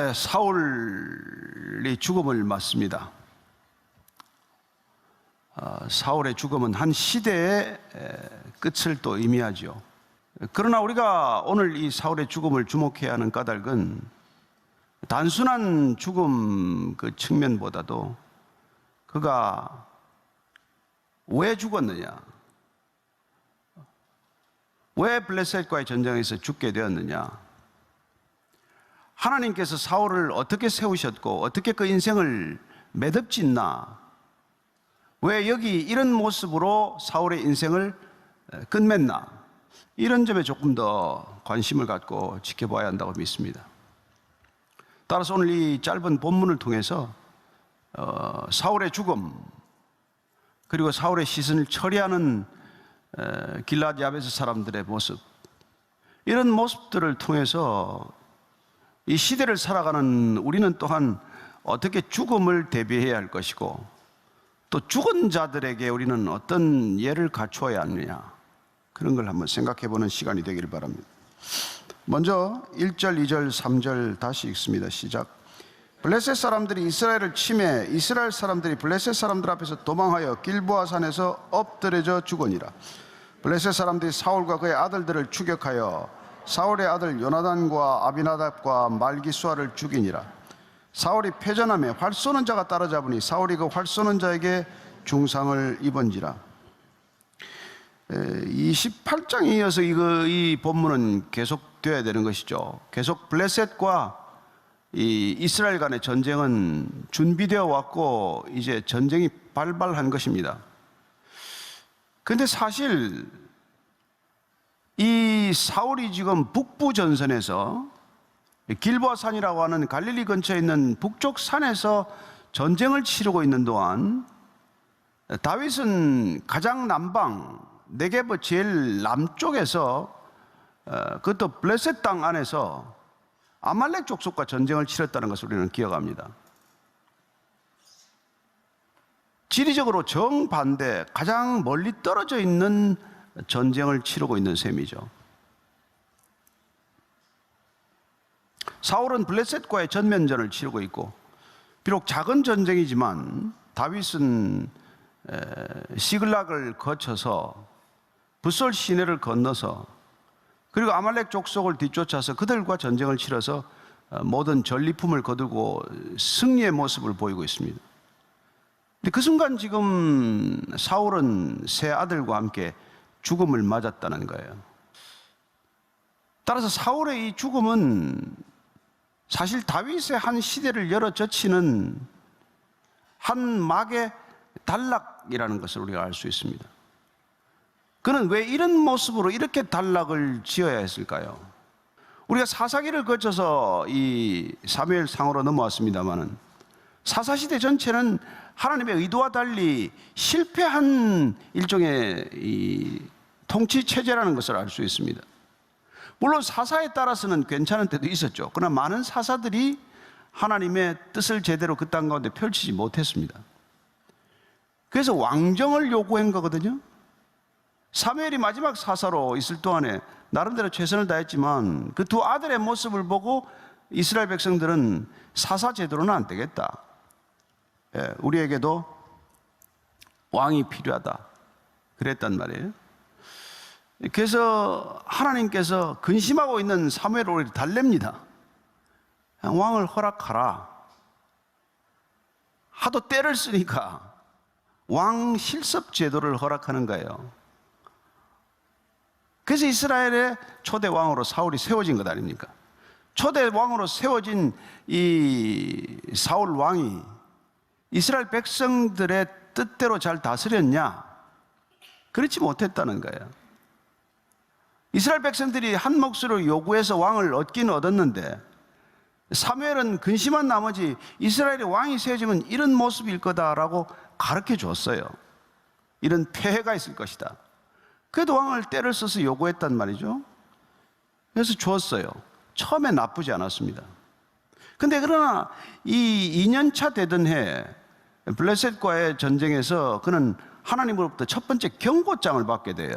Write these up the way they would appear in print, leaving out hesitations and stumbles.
이제 사울이 죽음을 맞습니다. 사울의 죽음은 한 시대의 끝을 또 의미하죠. 그러나 우리가 오늘 이 사울의 죽음을 주목해야 하는 까닭은 단순한 죽음 그 측면보다도 그가 왜 죽었느냐, 왜 블레셋과의 전쟁에서 죽게 되었느냐, 하나님께서 사울을 어떻게 세우셨고 어떻게 그 인생을 매듭짓나, 왜 여기 이런 모습으로 사울의 인생을 끝맺나, 이런 점에 조금 더 관심을 갖고 지켜봐야 한다고 믿습니다. 따라서 오늘 이 짧은 본문을 통해서 사울의 죽음, 그리고 사울의 시선을 처리하는 길앗 야베스 사람들의 모습, 이런 모습들을 통해서 이 시대를 살아가는 우리는 또한 어떻게 죽음을 대비해야 할 것이고, 또 죽은 자들에게 우리는 어떤 예를 갖추어야 하느냐, 그런 걸 한번 생각해 보는 시간이 되기를 바랍니다. 먼저 1절, 2절, 3절 다시 읽습니다. 시작. 블레셋 사람들이 이스라엘을 침해 이스라엘 사람들이 블레셋 사람들 앞에서 도망하여 길보아 산에서 엎드려져 죽으니라. 블레셋 사람들이 사울과 그의 아들들을 추격하여 사울의 아들 요나단과 아비나답과 말기수아를 죽이니라. 사울이 패전하며 활 쏘는 자가 따라잡으니 사울이 그 활 쏘는 자에게 중상을 입은지라. 28장에 이어서 이 본문은 계속되어야 되는 것이죠. 계속 블레셋과 이 이스라엘 간의 전쟁은 준비되어 왔고 이제 전쟁이 발발한 것입니다. 그런데 사실 이 사울이 지금 북부 전선에서 길보아 산이라고 하는 갈릴리 근처에 있는 북쪽 산에서 전쟁을 치르고 있는 동안 다윗은 가장 남방 네게브 제일 남쪽에서 그것도 블레셋 땅 안에서 아말렉 족속과 전쟁을 치렀다는 것을 우리는 기억합니다. 지리적으로 정반대, 가장 멀리 떨어져 있는 전쟁을 치르고 있는 셈이죠. 사울은 블레셋과의 전면전을 치르고 있고, 비록 작은 전쟁이지만 다윗은 시글락을 거쳐서 붓솔 시내를 건너서 그리고 아말렉 족속을 뒤쫓아서 그들과 전쟁을 치러서 모든 전리품을 거두고 승리의 모습을 보이고 있습니다. 근데 그 순간 지금 사울은 세 아들과 함께 죽음을 맞았다는 거예요. 따라서 사울의 이 죽음은 사실 다윗의 한 시대를 열어젖히는 한 막의 단락이라는 것을 우리가 알 수 있습니다. 그는 왜 이런 모습으로 이렇게 단락을 지어야 했을까요? 우리가 사사기를 거쳐서 이 사무엘상으로 넘어왔습니다마는 사사시대 전체는 하나님의 의도와 달리 실패한 일종의 이 통치 체제라는 것을 알 수 있습니다. 물론 사사에 따라서는 괜찮은 때도 있었죠. 그러나 많은 사사들이 하나님의 뜻을 제대로 그 땅 가운데 펼치지 못했습니다. 그래서 왕정을 요구한 거거든요. 사무엘이 마지막 사사로 있을 동안에 나름대로 최선을 다했지만 그 두 아들의 모습을 보고 이스라엘 백성들은 사사 제도로는 안 되겠다, 우리에게도 왕이 필요하다, 그랬단 말이에요. 그래서 하나님께서 근심하고 있는 사무엘을 달랩니다. 왕을 허락하라. 하도 때를 쓰니까 왕 실섭 제도를 허락하는 거예요. 그래서 이스라엘의 초대 왕으로 사울이 세워진 것 아닙니까? 초대 왕으로 세워진 이 사울 왕이 이스라엘 백성들의 뜻대로 잘 다스렸냐? 그렇지 못했다는 거예요. 이스라엘 백성들이 한 몫으로 요구해서 왕을 얻긴 얻었는데 사무엘은 근심한 나머지 이스라엘의 왕이 세워지면 이런 모습일 거다라고 가르쳐 줬어요. 이런 폐해가 있을 것이다. 그래도 왕을 때를 써서 요구했단 말이죠. 그래서 줬어요. 처음에 나쁘지 않았습니다. 근데 그러나 이 2년차 되던 해 블레셋과의 전쟁에서 그는 하나님으로부터 첫 번째 경고장을 받게 돼요.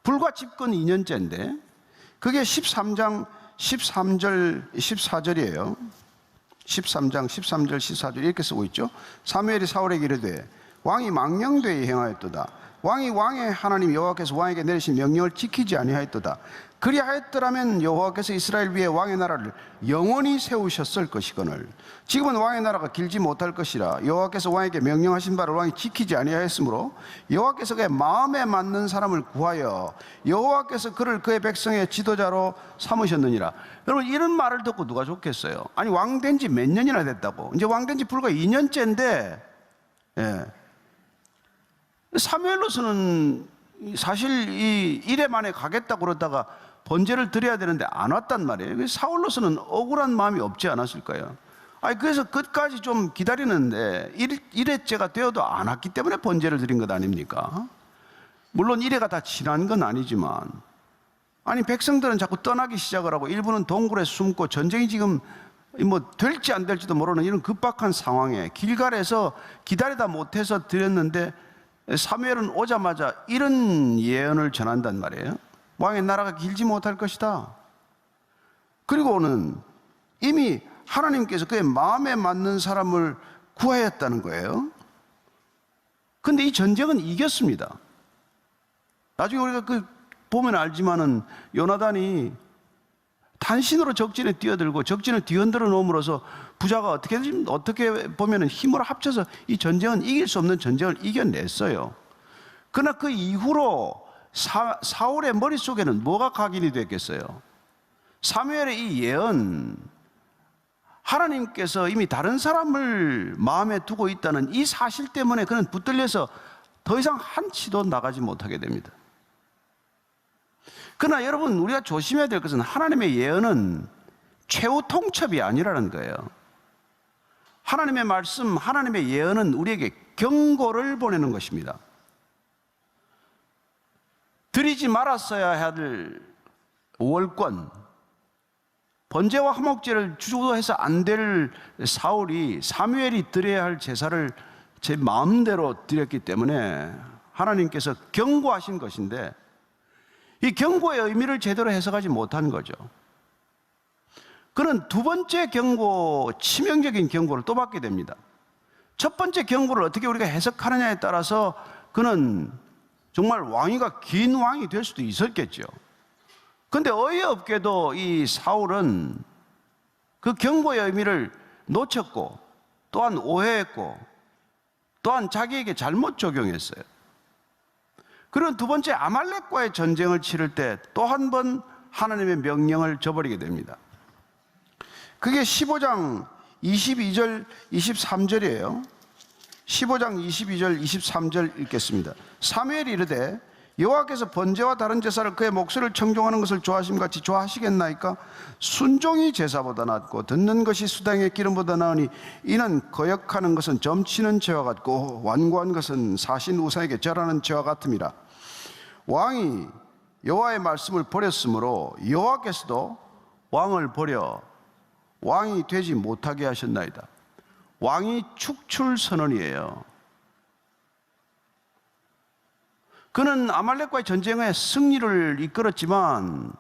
불과 집권 2년째인데 그게 13장 13절, 14절이에요. 13장 13절 14절 이렇게 쓰고 있죠. 사무엘이 사울에게 이르되 왕이 망령되이 행하였도다. 왕이 왕의 하나님 여호와께서 왕에게 내리신 명령을 지키지 아니하였도다. 그리하였더라면 여호와께서 이스라엘 위에 왕의 나라를 영원히 세우셨을 것이거늘 지금은 왕의 나라가 길지 못할 것이라. 여호와께서 왕에게 명령하신 바를 왕이 지키지 아니하였으므로 여호와께서 그의 마음에 맞는 사람을 구하여 여호와께서 그를 그의 백성의 지도자로 삼으셨느니라. 여러분, 이런 말을 듣고 누가 좋겠어요? 아니, 왕 된 지 몇 년이나 됐다고. 이제 왕 된 지 불과 2년째인데 사무엘로서는 사실 이 1회 만에 가겠다고 그러다가 번제를 드려야 되는데 안 왔단 말이에요. 사울로서는 억울한 마음이 없지 않았을까요? 아니, 그래서 끝까지 좀 기다리는데 1회째가 되어도 안 왔기 때문에 번제를 드린 것 아닙니까? 물론 1회가 다 지난 건 아니지만, 아니, 백성들은 자꾸 떠나기 시작을 하고 일부는 동굴에 숨고 전쟁이 지금 뭐 될지 안 될지도 모르는 이런 급박한 상황에 길갈에서 기다리다 못해서 드렸는데 사무엘은 오자마자 이런 예언을 전한단 말이에요. 왕의 나라가 길지 못할 것이다. 그리고는 이미 하나님께서 그의 마음에 맞는 사람을 구하였다는 거예요. 근데 이 전쟁은 이겼습니다. 나중에 우리가 보면 알지만은 요나단이 단신으로 적진에 뛰어들고 적진을 뒤흔들어 놓음으로써 부자가 어떻게 보면 힘을 합쳐서 이 전쟁은 이길 수 없는 전쟁을 이겨냈어요. 그러나 그 이후로 사울의 머릿속에는 뭐가 각인이 됐겠어요? 사무엘의 이 예언, 하나님께서 이미 다른 사람을 마음에 두고 있다는 이 사실 때문에 그는 붙들려서 더 이상 한치도 나가지 못하게 됩니다. 그러나 여러분, 우리가 조심해야 될 것은 하나님의 예언은 최후 통첩이 아니라는 거예요. 하나님의 말씀, 하나님의 예언은 우리에게 경고를 보내는 것입니다. 드리지 말았어야 할 월권, 번제와 화목제를 주도해서 안 될 사울이 사무엘이 드려야 할 제사를 제 마음대로 드렸기 때문에 하나님께서 경고하신 것인데, 이 경고의 의미를 제대로 해석하지 못한 거죠. 그는 두 번째 경고, 치명적인 경고를 또 받게 됩니다. 첫 번째 경고를 어떻게 우리가 해석하느냐에 따라서 그는 정말 왕위가 긴 왕이 될 수도 있었겠죠. 그런데 어이없게도 이 사울은 그 경고의 의미를 놓쳤고, 또한 오해했고, 또한 자기에게 잘못 적용했어요. 그리고 두 번째, 아말렉과의 전쟁을 치를 때 또 한 번 하나님의 명령을 저버리게 됩니다. 그게 15장 22절 23절이에요 15장 22절 23절 읽겠습니다. 사무엘이 이르되 여호와께서 번제와 다른 제사를 그의 목소리를 청종하는 것을 좋아하심같이 좋아하시겠나이까? 순종이 제사보다 낫고 듣는 것이 수당의 기름보다 나으니 이는 거역하는 것은 점치는 죄와 같고 완고한 것은 사신 우상에게 절하는 죄와 같음이라. 왕이 여호와의 말씀을 버렸으므로 여호와께서도 왕을 버려 왕이 되지 못하게 하셨나이다. 왕이 축출선언이에요. 그는 아말렉과의 전쟁에 승리를 이끌었지만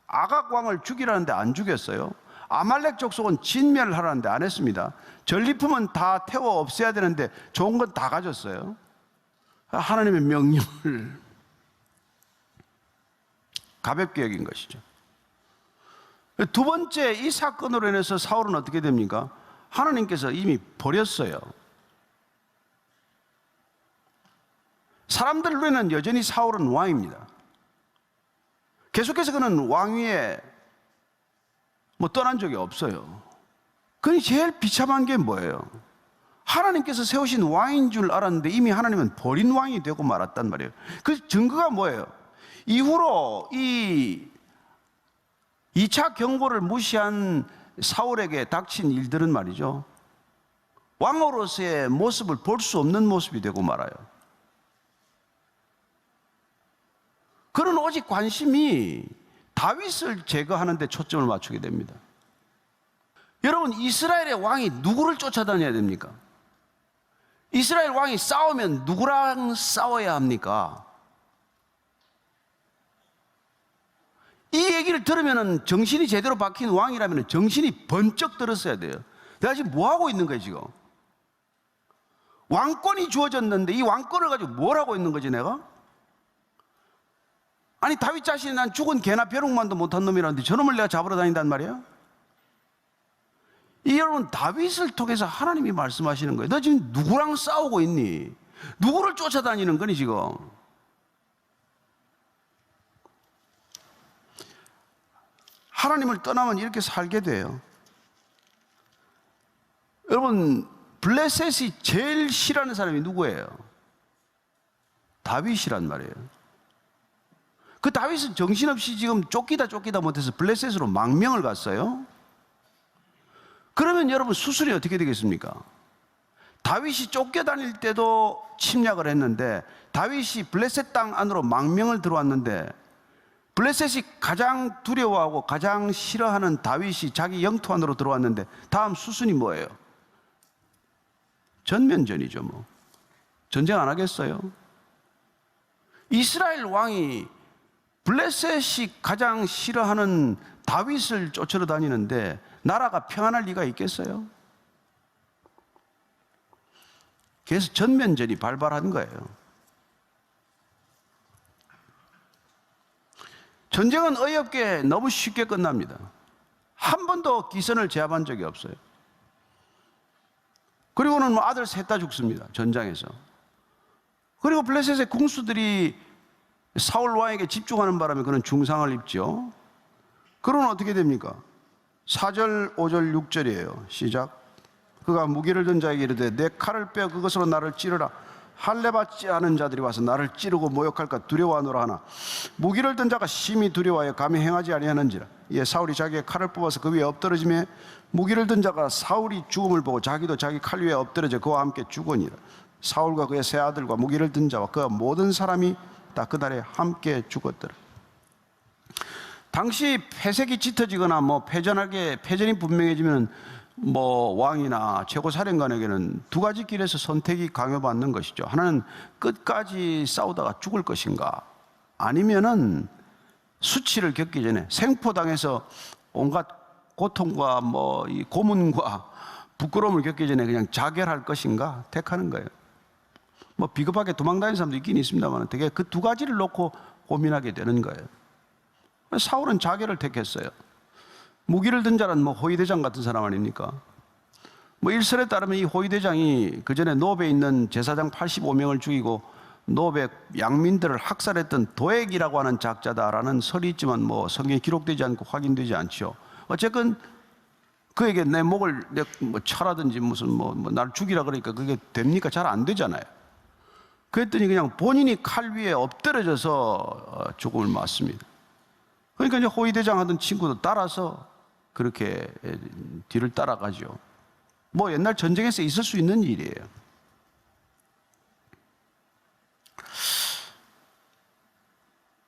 아각 왕을 죽이라는데 안 죽였어요. 아말렉 족속은 진멸하라는데 안 했습니다. 전리품은 다 태워 없애야 되는데 좋은 건 다 가졌어요. 하나님의 명령을 가볍게 여긴 것이죠. 두 번째, 이 사건으로 인해서 사울은 어떻게 됩니까? 하나님께서 이미 버렸어요. 사람들 눈에는 여전히 사울은 왕입니다. 계속해서 그는 왕위에 떠난 적이 없어요. 그니 제일 비참한 게 뭐예요? 하나님께서 세우신 왕인 줄 알았는데 이미 하나님은 버린 왕이 되고 말았단 말이에요. 그 증거가 뭐예요? 이후로 이 2차 경고를 무시한 사울에게 닥친 일들은 말이죠, 왕으로서의 모습을 볼 수 없는 모습이 되고 말아요. 그는 오직 관심이 다윗을 제거하는 데 초점을 맞추게 됩니다. 여러분, 이스라엘의 왕이 누구를 쫓아다녀야 됩니까? 이스라엘 왕이 싸우면 누구랑 싸워야 합니까? 이 이 얘기를 들으면 정신이 제대로 박힌 왕이라면 정신이 번쩍 들었어야 돼요. 내가 지금 뭐 하고 있는 거예요, 지금? 왕권이 주어졌는데 이 왕권을 가지고 뭘 하고 있는 거지, 내가? 아니, 다윗 자신이 난 죽은 개나 벼룩만도 못한 놈이라는데 저놈을 내가 잡으러 다닌단 말이에요? 이 여러분, 다윗을 통해서 하나님이 말씀하시는 거예요. 너 지금 누구랑 싸우고 있니? 누구를 쫓아다니는 거니, 지금? 하나님을 떠나면 이렇게 살게 돼요. 여러분, 블레셋이 제일 싫어하는 사람이 누구예요? 다윗이란 말이에요. 그 다윗은 정신없이 지금 쫓기다 못해서 블레셋으로 망명을 갔어요. 그러면 여러분, 수순이 어떻게 되겠습니까? 다윗이 쫓겨다닐 때도 침략을 했는데, 다윗이 블레셋 땅 안으로 망명을 들어왔는데, 블레셋이 가장 두려워하고 가장 싫어하는 다윗이 자기 영토 안으로 들어왔는데, 다음 수순이 뭐예요? 전면전이죠, 뭐. 전쟁 안 하겠어요? 이스라엘 왕이 블레셋이 가장 싫어하는 다윗을 쫓으러 다니는데 나라가 평안할 리가 있겠어요? 그래서 전면전이 발발한 거예요. 전쟁은 어이없게 너무 쉽게 끝납니다. 한 번도 기선을 제압한 적이 없어요. 그리고는 뭐 아들 셋 다 죽습니다, 전장에서. 그리고 블레셋의 군수들이 사울 왕에게 집중하는 바람에 그는 중상을 입죠. 그러면 어떻게 됩니까? 4절, 5절, 6절이에요. 시작. 그가 무기를 든 자에게 이르되 내 칼을 빼어 그것으로 나를 찌르라. 할례 받지 않은 자들이 와서 나를 찌르고 모욕할까 두려워하노라 하나 무기를 든 자가 심히 두려워하여 감히 행하지 아니하는지라. 이에 사울이 자기의 칼을 뽑아서 그 위에 엎드러지매 무기를 든 자가 사울이 죽음을 보고 자기도 자기 칼 위에 엎드러져 그와 함께 죽으니라. 사울과 그의 세 아들과 무기를 든 자와 그 모든 사람이 다 그날에 함께 죽었더라. 당시 패색이 짙어지거나 뭐 패전이 분명해지면 뭐 왕이나 최고사령관에게는 두 가지 길에서 선택이 강요받는 것이죠. 하나는 끝까지 싸우다가 죽을 것인가, 아니면은 수치를 겪기 전에 생포당해서 온갖 고통과 뭐 이 고문과 부끄러움을 겪기 전에 그냥 자결할 것인가 택하는 거예요. 뭐 비겁하게 도망다니는 사람도 있긴 있습니다만 되게 그 두 가지를 놓고 고민하게 되는 거예요. 사울은 자결을 택했어요. 무기를 든 자는 뭐 호위대장 같은 사람 아닙니까? 뭐 일설에 따르면 이 호위대장이 그 전에 노베에 있는 제사장 85명을 죽이고 노베 양민들을 학살했던 도액이라고 하는 작자다라는 설이 있지만 뭐 성경에 기록되지 않고 확인되지 않죠. 어쨌건 그에게 내 목을 뭐 쳐라든지 무슨 뭐 날 죽이라 그러니까 그게 됩니까? 잘 안 되잖아요. 그랬더니 그냥 본인이 칼 위에 엎드려져서 죽음을 맞습니다. 그러니까 이제 호위대장 하던 친구도 따라서 그렇게 뒤를 따라가죠. 뭐 옛날 전쟁에서 있을 수 있는 일이에요.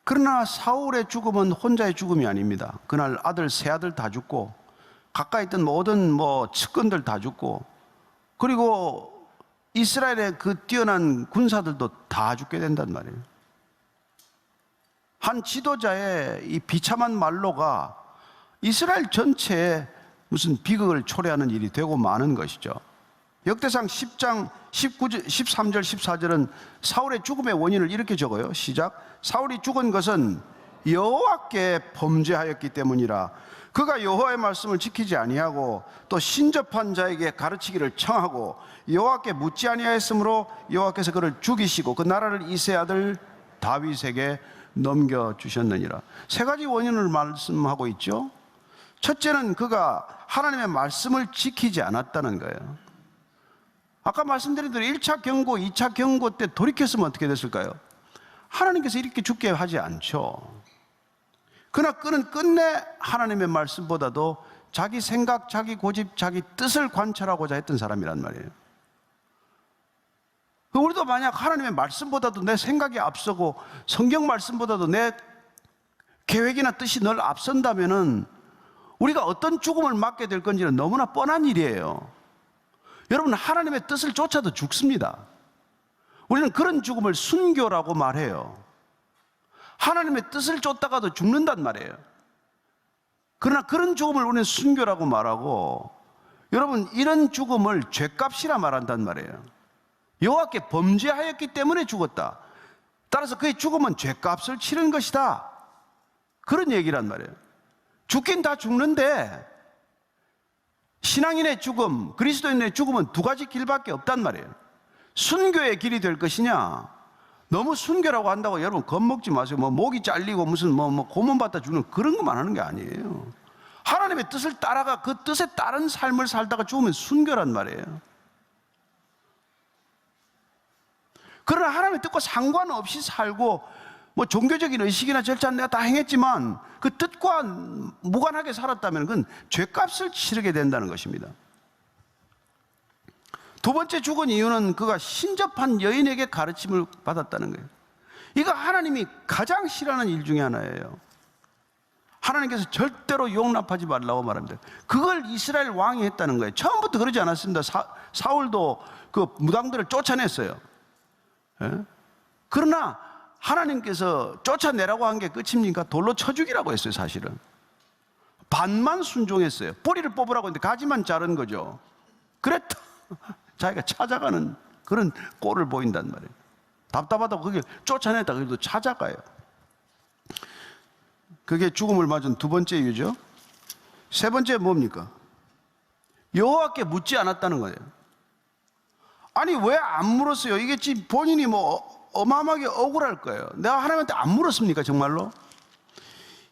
그러나 사울의 죽음은 혼자의 죽음이 아닙니다. 그날 세 아들 다 죽고 가까이 있던 모든 뭐 측근들 다 죽고 그리고 이스라엘의 그 뛰어난 군사들도 다 죽게 된단 말이에요. 한 지도자의 이 비참한 말로가 이스라엘 전체에 무슨 비극을 초래하는 일이 되고 마는 것이죠. 역대상 10장 13절 14절은 사울의 죽음의 원인을 이렇게 적어요. 시작. 사울이 죽은 것은 여호와께 범죄하였기 때문이라. 그가 여호와의 말씀을 지키지 아니하고 또 신접한 자에게 가르치기를 청하고 여호와께 묻지 아니하였으므로 여호와께서 그를 죽이시고 그 나라를 이세 아들 다윗에게 넘겨주셨느니라. 세 가지 원인을 말씀하고 있죠. 첫째는 그가 하나님의 말씀을 지키지 않았다는 거예요. 아까 말씀드린 대로 1차 경고, 2차 경고 때 돌이켰으면 어떻게 됐을까요? 하나님께서 이렇게 죽게 하지 않죠. 그러나 그는 끝내 하나님의 말씀보다도 자기 생각, 자기 고집, 자기 뜻을 관철하고자 했던 사람이란 말이에요. 우리도 만약 하나님의 말씀보다도 내 생각이 앞서고 성경 말씀보다도 내 계획이나 뜻이 늘 앞선다면은 우리가 어떤 죽음을 맞게 될 건지는 너무나 뻔한 일이에요. 여러분, 하나님의 뜻을 쫓아도 죽습니다. 우리는 그런 죽음을 순교라고 말해요. 하나님의 뜻을 쫓다가도 죽는단 말이에요. 그러나 그런 죽음을 우리는 순교라고 말하고, 여러분 이런 죽음을 죄값이라 말한단 말이에요. 여호와께 범죄하였기 때문에 죽었다. 따라서 그의 죽음은 죄값을 치른 것이다. 그런 얘기란 말이에요. 죽긴 다 죽는데 신앙인의 죽음, 그리스도인의 죽음은 두 가지 길밖에 없단 말이에요. 순교의 길이 될 것이냐, 너무 순교라고 한다고 여러분 겁먹지 마세요. 뭐 목이 잘리고 무슨 뭐 고문받다 죽는 그런 것만 하는 게 아니에요. 하나님의 뜻을 따라가 그 뜻에 따른 삶을 살다가 죽으면 순교란 말이에요. 그러나 하나님의 뜻과 상관없이 살고 뭐 종교적인 의식이나 절차는 내가 다 행했지만 그 뜻과 무관하게 살았다면 그건 죄값을 치르게 된다는 것입니다. 두 번째 죽은 이유는 그가 신접한 여인에게 가르침을 받았다는 거예요. 이거 하나님이 가장 싫어하는 일 중에 하나예요. 하나님께서 절대로 용납하지 말라고 말합니다. 그걸 이스라엘 왕이 했다는 거예요. 처음부터 그러지 않았습니다. 사울도 그 무당들을 쫓아냈어요. 예? 그러나 하나님께서 쫓아내라고 한 게 끝입니까? 돌로 쳐 죽이라고 했어요. 사실은 반만 순종했어요. 뿌리를 뽑으라고 했는데 가지만 자른 거죠. 그랬다 자기가 찾아가는 그런 꼴을 보인단 말이에요. 답답하다고 거길 쫓아냈다 그래도 찾아가요. 그게 죽음을 맞은 두 번째 이유죠. 세 번째 뭡니까? 여호와께 묻지 않았다는 거예요. 아니 왜 안 물었어요? 이게 지금 본인이 뭐 어마어마하게 억울할 거예요. 내가 하나님한테 안 물었습니까 정말로?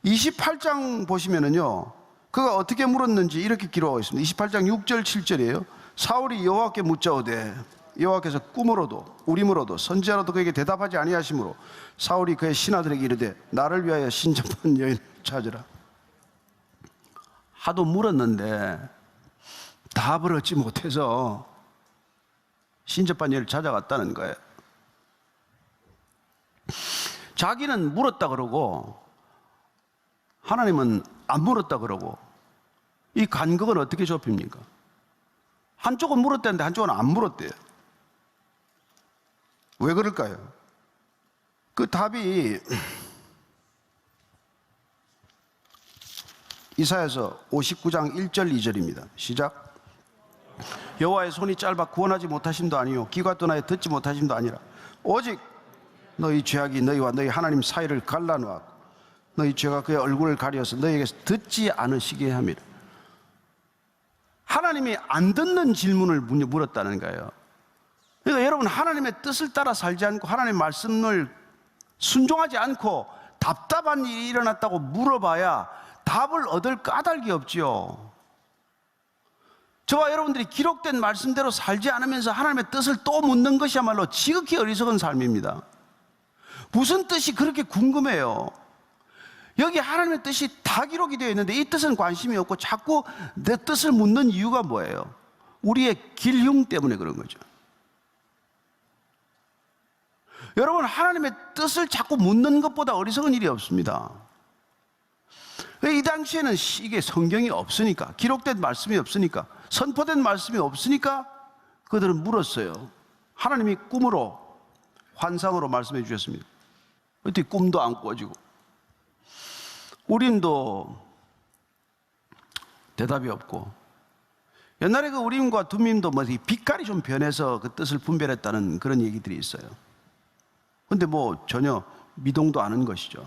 28장 보시면은요 그가 어떻게 물었는지 이렇게 기록하고 있습니다. 28장 6절 7절이에요 사울이 여호와께 묻자오되 여호와께서 꿈으로도 우림으로도 선지자로도 그에게 대답하지 아니하시므로 사울이 그의 신하들에게 이르되 나를 위하여 신접한 여인을 찾으라. 하도 물었는데 답을 얻지 못해서 신접한 여인을 찾아갔다는 거예요. 자기는 물었다 그러고 하나님은 안 물었다 그러고 이 간극은 어떻게 좁힙니까? 한쪽은 물었다는데 한쪽은 안 물었대요. 왜 그럴까요? 그 답이 이사야서 59장 1절 2절입니다. 시작. 여호와의 손이 짧아 구원하지 못하심도 아니요 귀가 떠나여 듣지 못하심도 아니라 오직 너희 죄악이 너희와 너희 하나님 사이를 갈라놓았고 너희 죄가 그의 얼굴을 가려서 너희에게서 듣지 않으시게 함이라. 하나님이 안 듣는 질문을 물었다는 거예요. 그러니까 여러분 하나님의 뜻을 따라 살지 않고 하나님의 말씀을 순종하지 않고 답답한 일이 일어났다고 물어봐야 답을 얻을 까닭이 없지요. 저와 여러분들이 기록된 말씀대로 살지 않으면서 하나님의 뜻을 또 묻는 것이야말로 지극히 어리석은 삶입니다. 무슨 뜻이 그렇게 궁금해요? 여기 하나님의 뜻이 다 기록이 되어 있는데 이 뜻은 관심이 없고 자꾸 내 뜻을 묻는 이유가 뭐예요? 우리의 길흉 때문에 그런 거죠. 여러분 하나님의 뜻을 자꾸 묻는 것보다 어리석은 일이 없습니다. 이 당시에는 이게 성경이 없으니까 기록된 말씀이 없으니까 선포된 말씀이 없으니까 그들은 물었어요. 하나님이 꿈으로 환상으로 말씀해 주셨습니다. 어떻게 꿈도 안 꿔지고 우림도 대답이 없고 옛날에 그 우림과 둠밈도 뭐 빛깔이 좀 변해서 그 뜻을 분별했다는 그런 얘기들이 있어요. 근데 뭐 전혀 미동도 않은 것이죠.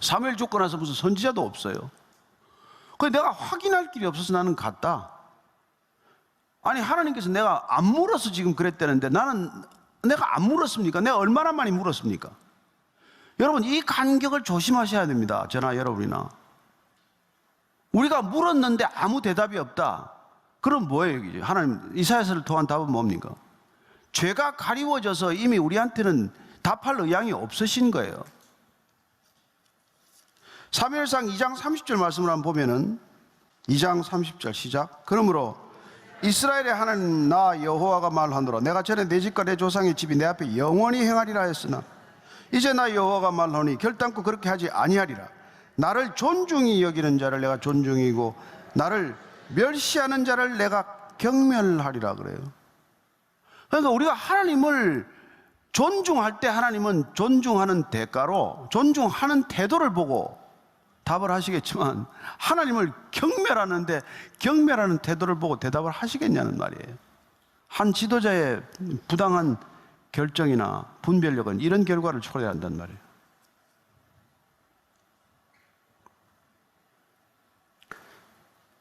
사무엘 죽고 나서 무슨 선지자도 없어요. 그래서 내가 확인할 길이 없어서 나는 갔다. 아니 하나님께서 내가 안 물어서 지금 그랬다는데 나는 내가 안 물었습니까? 내가 얼마나 많이 물었습니까? 여러분 이 간격을 조심하셔야 됩니다. 저나 여러분이나. 우리가 물었는데 아무 대답이 없다. 그럼 뭐예요? 하나님 이사야서를 통한 답은 뭡니까? 죄가 가리워져서 이미 우리한테는 답할 의향이 없으신 거예요. 사무엘상 2장 30절 말씀을 한번 보면은 2장 30절 시작. 그러므로 이스라엘의 하나님 나 여호와가 말하노라 내가 전에 내 집과 내 조상의 집이 내 앞에 영원히 행하리라 했으나 이제 나 여호와가 말하노니 결단코 그렇게 하지 아니하리라. 나를 존중히 여기는 자를 내가 존중이고 나를 멸시하는 자를 내가 경멸하리라 그래요. 그러니까 우리가 하나님을 존중할 때 하나님은 존중하는 대가로 존중하는 태도를 보고 답을 하시겠지만 하나님을 경멸하는데 경멸하는 태도를 보고 대답을 하시겠냐는 말이에요. 한 지도자의 부당한 결정이나 분별력은 이런 결과를 초래한단 말이에요.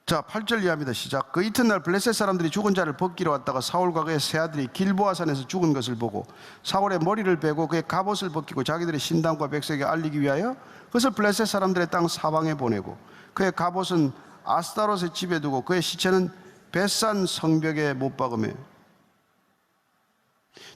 자, 8절 이하입니다. 시작. 그 이튿날 블레셋 사람들이 죽은 자를 벗기러 왔다가 사울과 그의 세 아들이 길보아 산에서 죽은 것을 보고 사울의 머리를 베고 그의 갑옷을 벗기고 자기들의 신당과 백성에게 알리기 위하여 그것을 블레셋 사람들의 땅 사방에 보내고 그의 갑옷은 아스타롯의 집에 두고 그의 시체는 벳산 성벽에 못 박으며.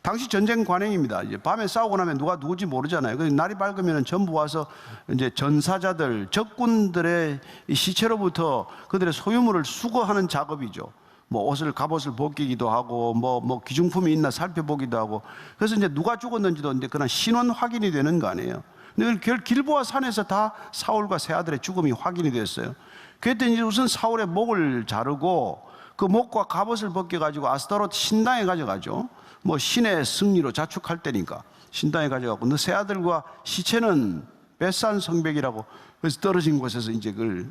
당시 전쟁 관행입니다. 이제 밤에 싸우고 나면 누가 누구지 모르잖아요. 그래서 날이 밝으면 전부 와서 이제 전사자들, 적군들의 시체로부터 그들의 소유물을 수거하는 작업이죠. 뭐 옷을, 갑옷을 벗기기도 하고, 뭐 귀중품이 있나 살펴보기도 하고. 그래서 이제 누가 죽었는지도 이제 그냥 신원 확인이 되는 거 아니에요. 근데 길보아 산에서 다 사울과 세 아들의 죽음이 확인이 됐어요. 그랬더니 이제 우선 사울의 목을 자르고 그 목과 갑옷을 벗겨가지고 아스타롯 신당에 가져가죠. 뭐 신의 승리로 자축할 때니까 신당에 가져가고 너 세 아들과 시체는 벳산 성벽이라고 그래서 떨어진 곳에서 이제 그걸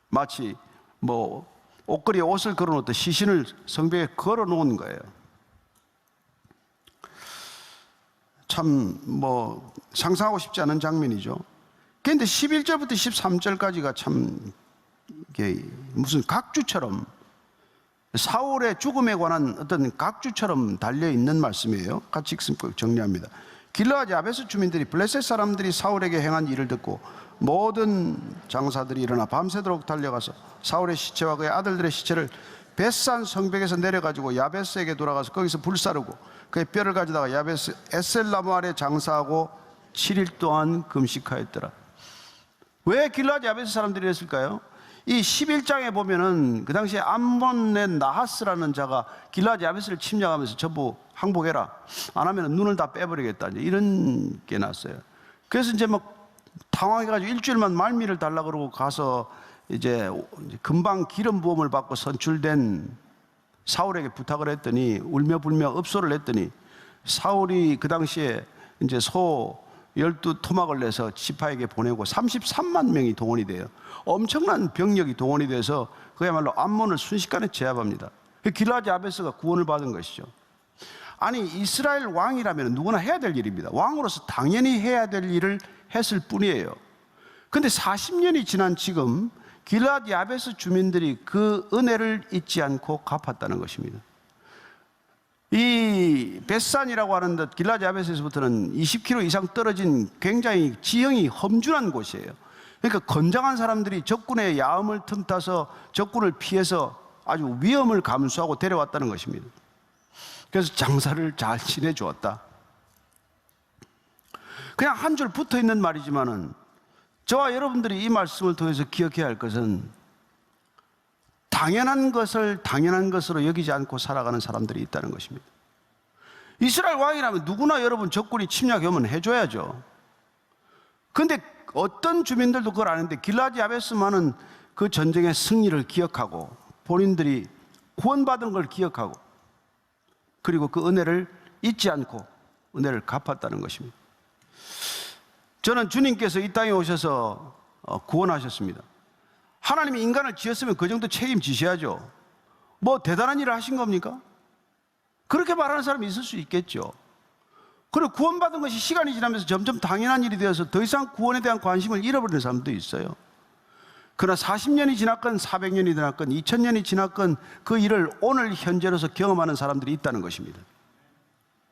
마치 뭐 옷걸이에 옷을 걸어놓듯 시신을 성벽에 걸어놓은 거예요. 참 뭐 상상하고 싶지 않은 장면이죠. 그런데 11절부터 13절까지가 참 이게 무슨 각주처럼 사울의 죽음에 관한 어떤 각주처럼 달려있는 말씀이에요. 같이 정리합니다. 길르앗 야베스 주민들이 블레셋 사람들이 사울에게 행한 일을 듣고 모든 장사들이 일어나 밤새도록 달려가서 사울의 시체와 그의 아들들의 시체를 벳산 성벽에서 내려가지고 야베스에게 돌아가서 거기서 불사르고 그의 뼈를 가져다가 야베스 에셀나무 아래 장사하고 7일 동안 금식하였더라. 왜 길르앗 야베스 사람들이 했을까요? 이 11장에 보면은 그 당시에 암몬의 나하스라는 자가 길르앗 야베스를 침략하면서 전부 항복해라. 안 하면 눈을 다 빼버리겠다. 이런 게 났어요. 그래서 이제 막 당황해가지고 일주일만 말미를 달라 그러고 가서 이제 금방 기름 부음을 받고 선출된 사울에게 부탁을 했더니 울며 불며 읍소를 했더니 사울이 그 당시에 이제 소 12토막을 내서 지파에게 보내고 33만 명이 동원이 돼요. 엄청난 병력이 동원이 돼서 그야말로 암몬을 순식간에 제압합니다. 길르앗 야베스가 구원을 받은 것이죠. 아니 이스라엘 왕이라면 누구나 해야 될 일입니다. 왕으로서 당연히 해야 될 일을 했을 뿐이에요. 그런데 40년이 지난 지금 길르앗 야베스 주민들이 그 은혜를 잊지 않고 갚았다는 것입니다. 이 벳산이라고 하는 데 길르앗 야베스에서부터는 20km 이상 떨어진 굉장히 지형이 험준한 곳이에요. 그러니까 건장한 사람들이 적군의 야음을 틈타서 적군을 피해서 아주 위험을 감수하고 데려왔다는 것입니다. 그래서 장사를 잘 지내주었다. 그냥 한 줄 붙어 있는 말이지만은 저와 여러분들이 이 말씀을 통해서 기억해야 할 것은 당연한 것을 당연한 것으로 여기지 않고 살아가는 사람들이 있다는 것입니다. 이스라엘 왕이라면 누구나 여러분 적군이 침략해 오면 해줘야죠. 그런데 어떤 주민들도 그걸 아는데 길르앗 야베스만은 그 전쟁의 승리를 기억하고 본인들이 구원받은 걸 기억하고 그리고 그 은혜를 잊지 않고 은혜를 갚았다는 것입니다. 저는 주님께서 이 땅에 오셔서 구원하셨습니다. 하나님이 인간을 지었으면 그 정도 책임지셔야죠. 뭐 대단한 일을 하신 겁니까? 그렇게 말하는 사람이 있을 수 있겠죠. 그리고 구원받은 것이 시간이 지나면서 점점 당연한 일이 되어서 더 이상 구원에 대한 관심을 잃어버리는 사람도 있어요. 그러나 40년이 지났건 400년이 지났건 2000년이 지났건 그 일을 오늘 현재로서 경험하는 사람들이 있다는 것입니다.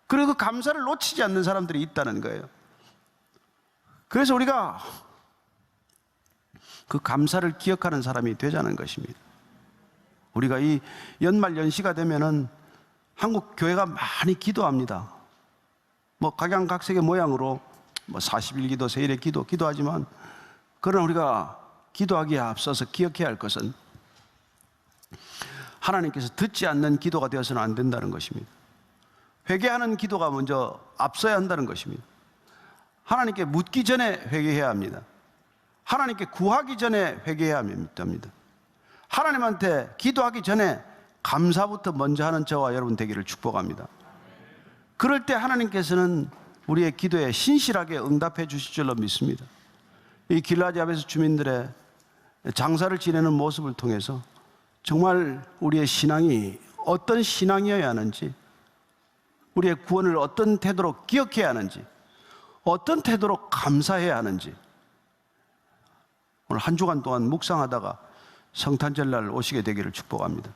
그리고 그 감사를 놓치지 않는 사람들이 있다는 거예요. 그래서 우리가 그 감사를 기억하는 사람이 되자는 것입니다. 우리가 이 연말 연시가 되면은 한국 교회가 많이 기도합니다. 뭐 각양각색의 모양으로 뭐 40일 기도, 세일의 기도하지만 그러나 우리가 기도하기에 앞서서 기억해야 할 것은 하나님께서 듣지 않는 기도가 되어서는 안 된다는 것입니다. 회개하는 기도가 먼저 앞서야 한다는 것입니다. 하나님께 묻기 전에 회개해야 합니다. 하나님께 구하기 전에 회개해야 합니다. 하나님한테 기도하기 전에 감사부터 먼저 하는 저와 여러분 되기를 축복합니다. 그럴 때 하나님께서는 우리의 기도에 신실하게 응답해 주실 줄로 믿습니다. 이 길라디 야베스 주민들의 장사를 지내는 모습을 통해서 정말 우리의 신앙이 어떤 신앙이어야 하는지, 우리의 구원을 어떤 태도로 기억해야 하는지, 어떤 태도로 감사해야 하는지 오늘 한 주간 동안 묵상하다가 성탄절날 오시게 되기를 축복합니다.